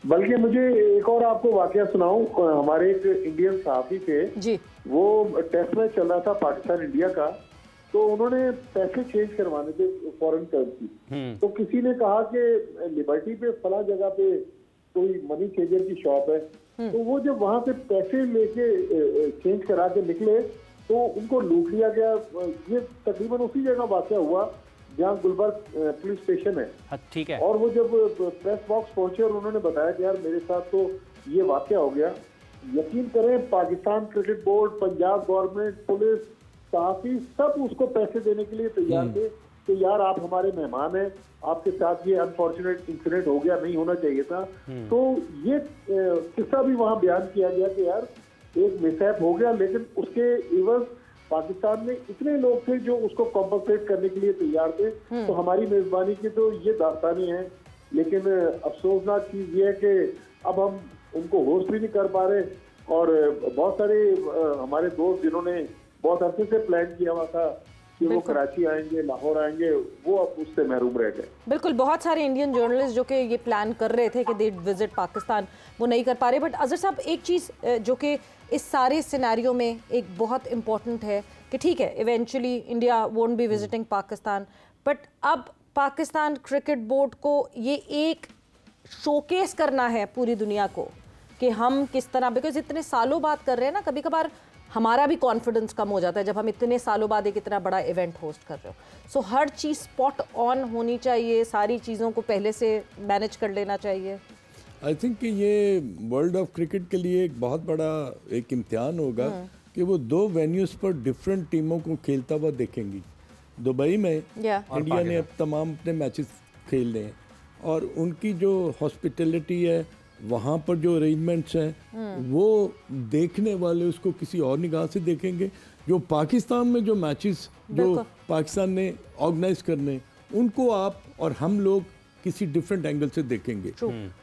बल्कि मुझे एक और आपको वाकया सुनाऊं, हमारे एक इंडियन सहाफी थे जी, वो टेस्ट मैच चल रहा था पाकिस्तान इंडिया का, तो उन्होंने पैसे चेंज करवाने थे फॉरेन करेंसी। तो किसी ने कहा कि लिबर्टी पे फला जगह पे कोई मनी चेंजर की शॉप है, तो वो जब वहां से पैसे लेके चेंज करा के निकले तो उनको लूट लिया गया। ये तकरीबन उसी जगह वाकया हुआ जहाँ गुलबर्ग पुलिस स्टेशन है। ठीक है। और वो जब प्रेस बॉक्स पहुंचे और उन्होंने बताया कि यार मेरे साथ तो ये वाकया हो गया, यकीन करें Pakistan cricket board, Punjab government, police, सहाफी सब उसको पैसे देने के लिए तैयार थे कि यार आप हमारे मेहमान हैं, आपके साथ ये अनफॉर्चुनेट इंसिडेंट हो गया, नहीं होना चाहिए था। तो ये किस्सा भी वहाँ बयान किया गया कि यार एक मिसहैप हो गया, लेकिन उसके इवज पाकिस्तान में इतने लोग थे जो उसको कॉम्पनसेट करने के लिए तैयार थे। तो हमारी मेजबानी की तो ये दास्तानी है, लेकिन अफसोसनाक चीज ये है कि अब हम उनको होस्ट भी नहीं कर पा रहे, और बहुत सारे हमारे दोस्त जिन्होंने बहुत अरसे से प्लान किया हुआ था कि वो कराची आएंगे, लाहौर आएंगे, वो अब उससे महरूम रह गए। बिल्कुल, बहुत सारे इंडियन जर्नलिस्ट जो कि ये प्लान कर रहे थे कि दे विजिट पाकिस्तान, वो नहीं कर पा रहे। बट अजहर साहब, एक चीज़ जो कि इस सारे सिनेरियो में एक बहुत इम्पॉर्टेंट है कि ठीक है, eventually India won't be visiting Pakistan, but अब पाकिस्तान क्रिकेट बोर्ड को ये एक शोकेस करना है पूरी दुनिया को कि हम किस तरह, बिकॉज इतने सालों बाद कर रहे हैं ना, कभी कभार हमारा भी कॉन्फिडेंस कम हो जाता है जब हम इतने सालों बाद एक इतना बड़ा इवेंट होस्ट कर रहे हो। सो हर चीज़ स्पॉट ऑन होनी चाहिए, सारी चीज़ों को पहले से मैनेज कर लेना चाहिए। आई थिंक कि ये वर्ल्ड ऑफ क्रिकेट के लिए एक बहुत बड़ा एक इम्तिहान होगा कि वो 2 वेन्यूज़ पर डिफरेंट टीमों को खेलता हुआ देखेंगी। दुबई में इंडिया ने अब तमाम अपने मैचेस खेल रहे हैं, और उनकी जो हॉस्पिटलिटी है, वहाँ पर जो अरेंजमेंट्स हैं, वो देखने वाले उसको किसी और निगाह से देखेंगे। जो पाकिस्तान में जो मैचेस जो पाकिस्तान ने ऑर्गेनाइज करने, उनको आप और हम लोग किसी डिफरेंट एंगल से देखेंगे।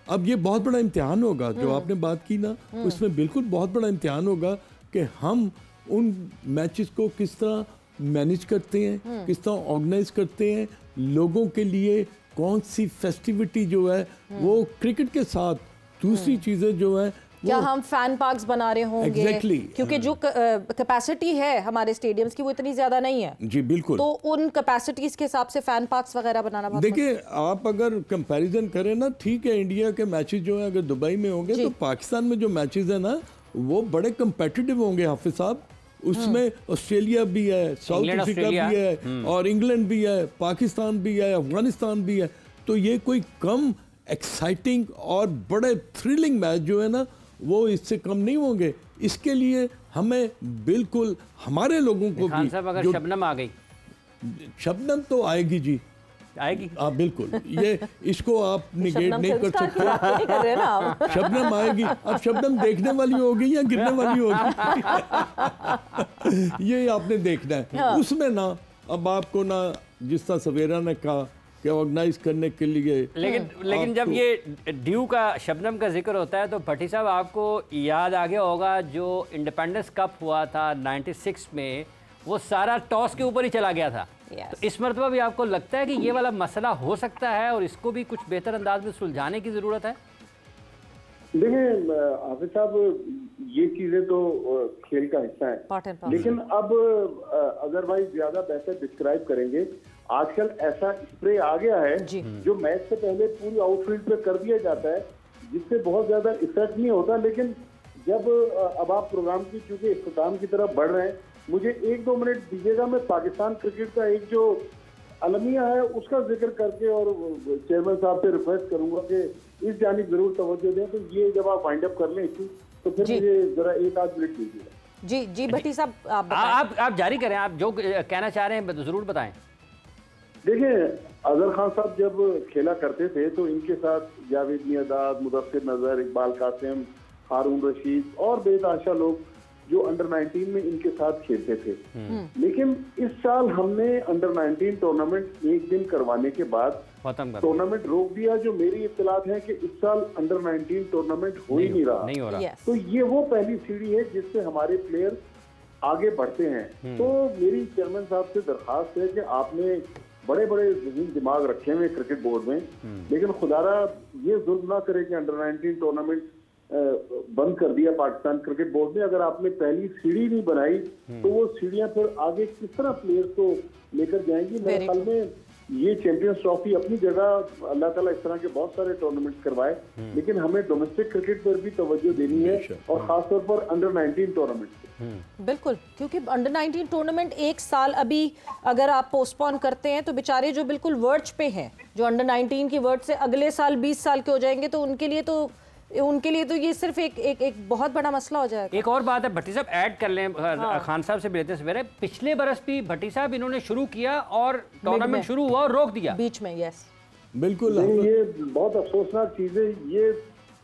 अब ये बहुत बड़ा इम्तिहान होगा जो आपने बात की ना, उसमें बिल्कुल बहुत बड़ा इम्तिहान होगा कि हम उन मैचेस को किस तरह मैनेज करते हैं, किस तरह ऑर्गेनाइज करते हैं, लोगों के लिए कौन सी फेस्टिविटी जो है वो क्रिकेट के साथ दूसरी चीजें जो है, क्या हम फैन पार्क्स बना रहे होंगे। Exactly. क्योंकि जो कैपेसिटी है हमारे स्टेडियम्स की वो इतनी ज्यादा नहीं है। जी बिल्कुल। तो उन कैपेसिटीज के हिसाब से फैन पार्क्स वगैरह बनाना बहुत। देखिए, आप अगर कंपैरिजन करें ना, ठीक है, इंडिया के मैचेस जो है अगर दुबई में होंगे तो पाकिस्तान में जो मैचेस है ना, वो बड़े कंपेटिटिव होंगे हाफिज साहब। उसमें ऑस्ट्रेलिया भी है, साउथ अफ्रीका भी है, और इंग्लैंड भी है, पाकिस्तान भी है, अफगानिस्तान भी है। तो ये कोई कम एक्साइटिंग और बड़े थ्रिलिंग मैच जो है ना, वो इससे कम नहीं होंगे। इसके लिए हमें बिल्कुल हमारे लोगों को भी, अगर शबनम आ गई, शबनम तो आएगी जी, आएगी। हाँ बिल्कुल, ये इसको आप निगेट नहीं कर सकते। शबनम आएगी। अब शबनम देखने वाली होगी या गिरने वाली होगी ये आपने देखना है। उसमें ना अब आपको ना, जिस तरह सवेरा ने कहा कि ऑर्गेनाइज करने के लिए, लेकिन जब ये ड्यू का, शबनम का जिक्र होता है तो भट्टी साहब आपको याद आ गया होगा जो इंडिपेंडेंस कप हुआ था 96 में, वो सारा टॉस के ऊपर ही चला गया था। तो इस मरतबा भी आपको लगता है कि ये वाला मसला हो सकता है और इसको भी कुछ बेहतर अंदाज में सुलझाने की ज़रूरत है? देखिए हाफिज साहब, ये चीजें तो खेल का हिस्सा है, लेकिन अब अगर भाई ज्यादा बेहतर डिस्क्राइब करेंगे, आजकल ऐसा स्प्रे आ गया है जो मैच से पहले पूरी आउटफील्ड पे कर दिया जाता है, जिससे बहुत ज्यादा इफेक्ट नहीं होता। लेकिन जब अब आप प्रोग्राम की चूंकि इख्तिताम की तरफ बढ़ रहे हैं, मुझे 1-2 मिनट दीजिएगा। मैं पाकिस्तान क्रिकेट का एक जो अलमिया है उसका जिक्र करके और चेयरमैन साहब से रिक्वेस्ट करूंगा कि इस जानिब जरूर तवज्जो दें। तो ये जब आप वाइंड अप कर लें तो फिर मुझे जरा 1-8 मिनट दीजिएगा। जी भट्टी साहब, आप जारी करें, आप जो कहना चाह रहे हैं जरूर बताएं। देखिए अजहर खान साहब जब खेला करते थे तो इनके साथ जावेद मियांदाद, मुदस्सिर नजर, इकबाल कासिम, हारून रशीद और बेतहाशा लोग जो अंडर 19 में इनके साथ खेलते थे। लेकिन इस साल हमने अंडर 19 टूर्नामेंट एक दिन करवाने के बाद टूर्नामेंट रोक दिया। जो मेरी इत्तलात है कि इस साल अंडर 19 टूर्नामेंट हो ही नहीं रहा। तो ये वो पहली सीढ़ी है जिससे हमारे प्लेयर आगे बढ़ते हैं। तो मेरी चेयरमैन साहब से दरखास्त है कि आपने बड़े बड़े जहीन दिमाग रखे हुए क्रिकेट बोर्ड में, लेकिन खुदारा ये जुल्म ना करे कि अंडर 19 टूर्नामेंट बंद कर दिया पाकिस्तान क्रिकेट बोर्ड ने। अगर आपने पहली सीढ़ी नहीं बनाई तो वो सीढ़ियां फिर आगे किस तरह प्लेयर्स को लेकर जाएंगी। मेरे ख्याल में ये चैंपियंस ट्रॉफी अपनी जगह, अल्लाह ताला इस तरह के बहुत सारे टूर्नामेंट्स करवाए, लेकिन हमें डोमेस्टिक क्रिकेट पर भी तवज्जो देनी है और खासतौर पर अंडर 19 टूर्नामेंट। बिल्कुल, क्योंकि अंडर 19 टूर्नामेंट एक साल अभी अगर आप पोस्टपोन करते हैं तो बेचारे जो बिल्कुल वर्ज पे हैं, जो अंडर 19 की वर्ज से अगले साल 20 साल के हो जाएंगे, तो उनके लिए तो ये सिर्फ एक बहुत बड़ा मसला हो जाएगा। एक और बात है, भट्टी साहब ऐड कर लें, खान साहब से मिलते सवेरे, पिछले बरस भी भट्टी साहब इन्होंने शुरू किया और टूर्नामेंट शुरू हुआ और रोक दिया बीच में। यस बिल्कुल, ये बहुत अफसोसनाक चीज है। ये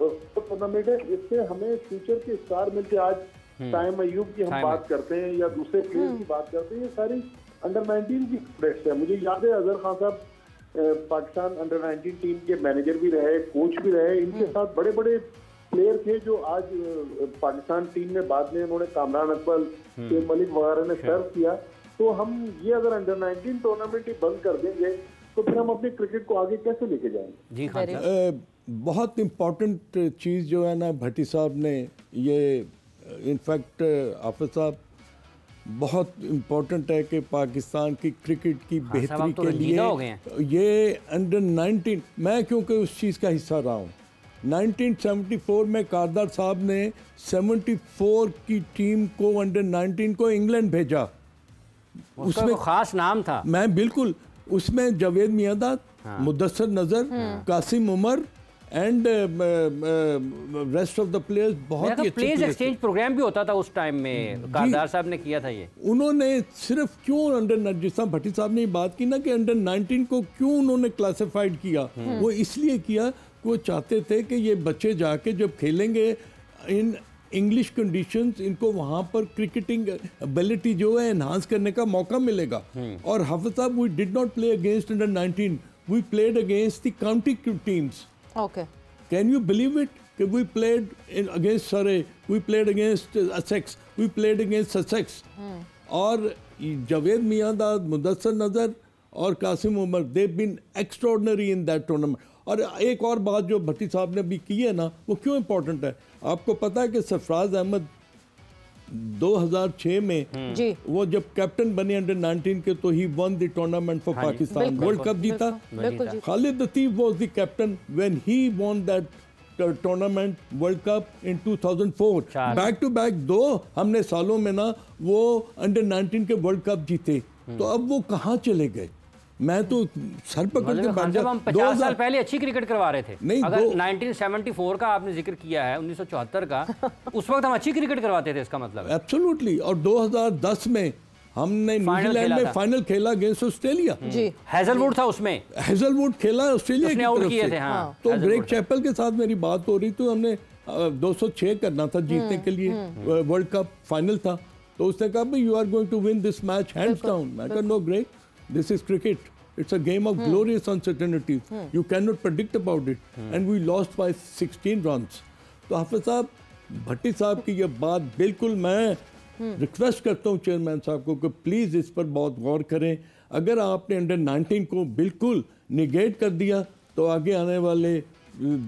टूर्नामेंट है, इससे हमें फ्यूचर के स्टार मिलते। आज टाइम अयूब की हम बात करते हैं या दूसरे प्लेयर की बात करते हैं, ये सारी अंडर 19 की प्लेयर्स है। मुझे याद है अजहर खान साहब पाकिस्तान अंडर 19 टीम के मैनेजर भी रहे, कोच भी रहे। इनके साथ बड़े बड़े प्लेयर थे जो आज पाकिस्तान टीम में बाद में उन्होंने कामरान अकबर, शेख मलिक वगैरह ने सर्व किया। तो हम ये अगर अंडर 19 टूर्नामेंट ही बंद कर देंगे तो फिर हम अपने क्रिकेट को आगे कैसे लेके जाएंगे? जी खान, बहुत इम्पोर्टेंट चीज़ जो है ना भट्टी साहब ने ये, इनफैक्ट हाफिज साहब, बहुत इम्पोर्टेंट है कि पाकिस्तान की क्रिकेट की बेहतरी के लिए ये अंडर 19, मैं क्योंकि उस चीज़ का हिस्सा रहा हूँ। 1974 में कारदार साहब ने 74 की टीम को अंडर 19 को इंग्लैंड भेजा। उसमें खास नाम था, मैं बिल्कुल उसमें Javed Miandad, Mudassar Nazar, Qasim Umar and rest of the players. बहुत ही प्लेयर्स एक्सचेंज प्रोग्राम भी होता था उस टाइम में, कारदार साहब ने किया था ये। उन्होंने सिर्फ क्यों अंडर, जिस तरह भट्टी साहब ने बात की ना कि अंडर 19 को क्यों उन्होंने क्लासिफाइड किया, वो इसलिए किया कि वो चाहते थे कि ये बच्चे जाके जब खेलेंगे इन इंग्लिश कंडीशंस, इनको वहाँ पर क्रिकेटिंग एबिलिटी जो है एनहांस करने का मौका मिलेगा। और हाफिज साहब, we did not play against under 19, we played against the county teams. Okay. Can you believe it? We played against Surrey, we played against Essex, we played against Sussex. और जावेद मियांदाद, मुदस्सिर नजर और Qasim Umar, they've been extraordinary in that tournament. और एक और बात जो भट्टी साहब ने भी की है ना, वो क्यों इम्पोर्टेंट है? आपको पता है कि सरफराज अहमद 2006 में वो जब कैप्टन बने अंडर 19 के, तो he won the tournament for Pakistan, world cup जीता। Khalid Latif was the captain when he won that tournament world cup in 2004। Back to back 2 हमने सालों में ना वो अंडर 19 के वर्ल्ड कप जीते। तो अब वो कहाँ चले गए? मैं तो सर पकड़ के बैठ जाता। हम 50 साल पहले अच्छी क्रिकेट करवा रहे थे। नहीं, अगर 1974 का आपने जिक्र किया है, 1974 का, उस वक्त हम अच्छी क्रिकेट करवाते थे, इसका मतलब। एब्सोल्युटली। और 2010 में हमने न्यूजीलैंड में फाइनल खेला अगेंस्ट ऑस्ट्रेलिया। हेजलवुड था उसमें, हेजलवुड खेला ऑस्ट्रेलिया की तरफ किए से। थे, हाँ, तो ग्रेग चैपल के साथ मेरी बात हो रही, तो हमने 206 करना था जीतने के लिए, वर्ल्ड कप फाइनल था। तो उसने कहा you are going to win this match hands down. मैं कहा no Greg, this is cricket, it's a game of glorious uncertainties, you cannot predict about it, and we lost by 16 runs. तो हाफिज साहब, भट्टी साहब की ये बात बिल्कुल मैं रिक्वेस्ट करता हूँ चेयरमैन साहब को कि प्लीज़ इस पर बहुत गौर करें। अगर आपने अंडर 19 को बिल्कुल निगेट कर दिया तो आगे आने वाले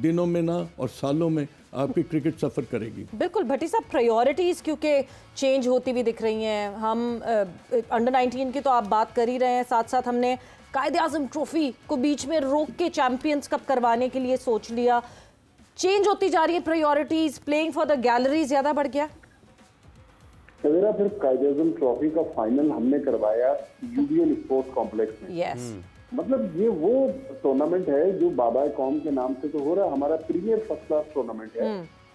दिनों में ना और सालों में आपकी क्रिकेट सफ़र करेगी। बिल्कुल भट्टी साहब, प्रायोरिटीज़ क्योंकि चेंज होती भी दिख रही हैं। हम अंडर 19 की तो आप बात कर ही रहे हैं, साथ साथ हमने कायदे आज़म ट्रॉफी को बीच में रोक के चैम्पियंस कप करवाने के लिए सोच लिया। चेंज होती जा रही है priorities, playing for the gallery ज़्यादा बढ़ गया। सवेरा फिर कायदे आज़म ट्रॉफी का फाइनल हमने करवाया यूबीएल स्पोर्ट्स कॉम्प्लेक्स में। यस, मतलब ये वो टूर्नामेंट है जो बाबा कौम के नाम से तो हो रहा है, हमारा प्रीमियर फर्स्ट क्लास टूर्नामेंट है।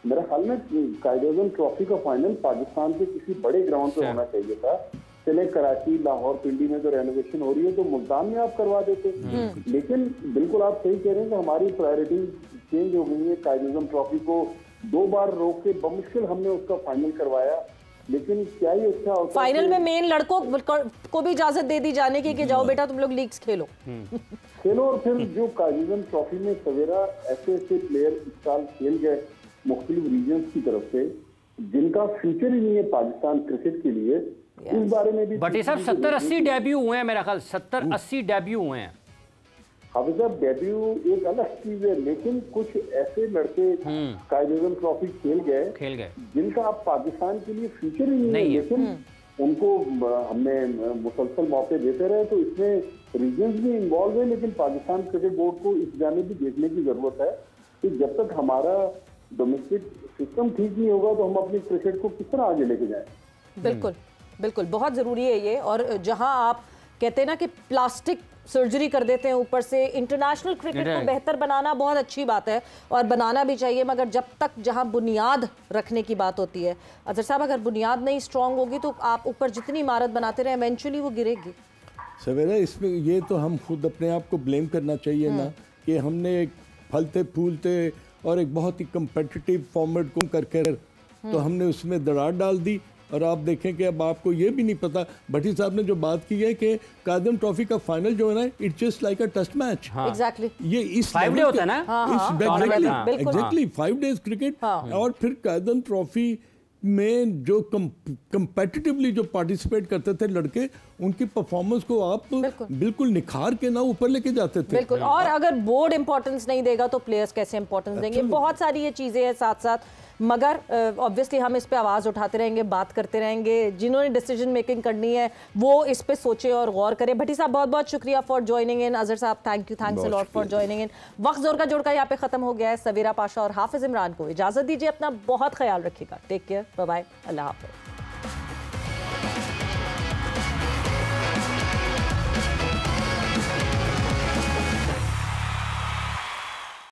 मेरा ख्याल में कायदे आज़म ट्रॉफी का फाइनल पाकिस्तान के किसी बड़े ग्राउंड पे होना चाहिए था। चले कराची, लाहौर, पिंडी में तो रेनोवेशन हो रही है तो मुल्तान में आप करवा देते। लेकिन बिल्कुल आप सही कह रहे हैं कि हमारी प्रायोरिटी चेंज हो गई है। कायद-ए-आज़म ट्रॉफी को 2 बार रोक के बमुश्किल हमने उसका फाइनल करवाया, लेकिन क्या ही अच्छा होता फाइनल में मेन लड़कों को भी इजाजत दे दी जाने की कि जाओ बेटा तुम लोग लीग्स खेलो। और फिर जो कायद-ए-आज़म ट्रॉफी में सवेरा ऐसे प्लेयर इस साल खेल गए मुख्तलिफ रीजन्स की तरफ से जिनका फ्यूचर ही नहीं है पाकिस्तान क्रिकेट के लिए, इस बारे में भी भट्टी साहब 70-80 डेब्यू हुए हैं, मेरा ख्याल 70-80 डेब्यू हुए हैं। हाफिज साहब डेब्यू एक अलग चीज है, लेकिन कुछ ऐसे लड़के कायद-ए-आज़म ट्रॉफी खेल गए जिनका आप पाकिस्तान के लिए फ्यूचर ही नहीं है, लेकिन उनको हमने मुसलसल मौके देते रहे। तो इसमें रीजन्स भी इन्वॉल्व है, लेकिन पाकिस्तान क्रिकेट बोर्ड को इस जानिब भी देखने की जरूरत है कि जब तक हमारा डोमेस्टिक सिस्टम ठीक नहीं होगा तो हम अपनी क्रिकेट को किस तरह आगे लेके जाएं। बिल्कुल बिल्कुल, बहुत ज़रूरी है ये। और जहां आप कहते हैं ना कि प्लास्टिक सर्जरी कर देते हैं ऊपर से, इंटरनेशनल क्रिकेट को बेहतर बनाना बहुत अच्छी बात है और बनाना भी चाहिए, मगर जब तक जहां बुनियाद रखने की बात होती है, अजहर साहब अगर बुनियाद नहीं स्ट्रांग होगी तो आप ऊपर जितनी इमारत बनाते रहे इवेंचुअली वो गिरेगी। सवेरा इसमें ये तो हम खुद अपने आप को ब्लेम करना चाहिए ना कि हमने एक फलते फूलते और एक बहुत ही कम्पिटिटिव फॉर्मेट को करके तो हमने उसमें दरार डाल दी। और आप देखें कि अब आपको ये भी नहीं पता, भट्टी साहब ने जो बात की है कि कायद-ए-आज़म ट्रॉफी का फाइनल जो है ना, it's just like a test match. Exactly ये इस 5 डे होता है ना, एग्जैक्टली 5 डेज क्रिकेट। और फिर कायद-ए-आज़म ट्रॉफी में जो कंपेटिटिवली जो पार्टिसिपेट करते थे लड़के, उनकी परफॉर्मेंस को आप बिल्कुल निखार के ना ऊपर लेके जाते थे। बिल्कुल। और अगर बोर्ड इंपॉर्टेंस नहीं देगा तो प्लेयर्स कैसे इंपॉर्टेंस देंगे? बहुत सारी ये चीजें हैं साथ साथ, मगर ऑब्वियसली हम इस पे आवाज़ उठाते रहेंगे, बात करते रहेंगे। जिन्होंने डिसीजन मेकिंग करनी है वो इस पे सोचे और गौर करें। भट्टी साहब बहुत बहुत शुक्रिया फॉर ज्वाइनिंग इन। अजहर साहब thanks a lot for joining in. वक्त जोर का जोड़ का यहाँ पे खत्म हो गया है। सवेरा पाशा और हाफिज इमरान को इजाजत दीजिए। अपना बहुत ख्याल रखिएगा। टेक केयर, बाय बाय, अल्लाह हाफ़िज़।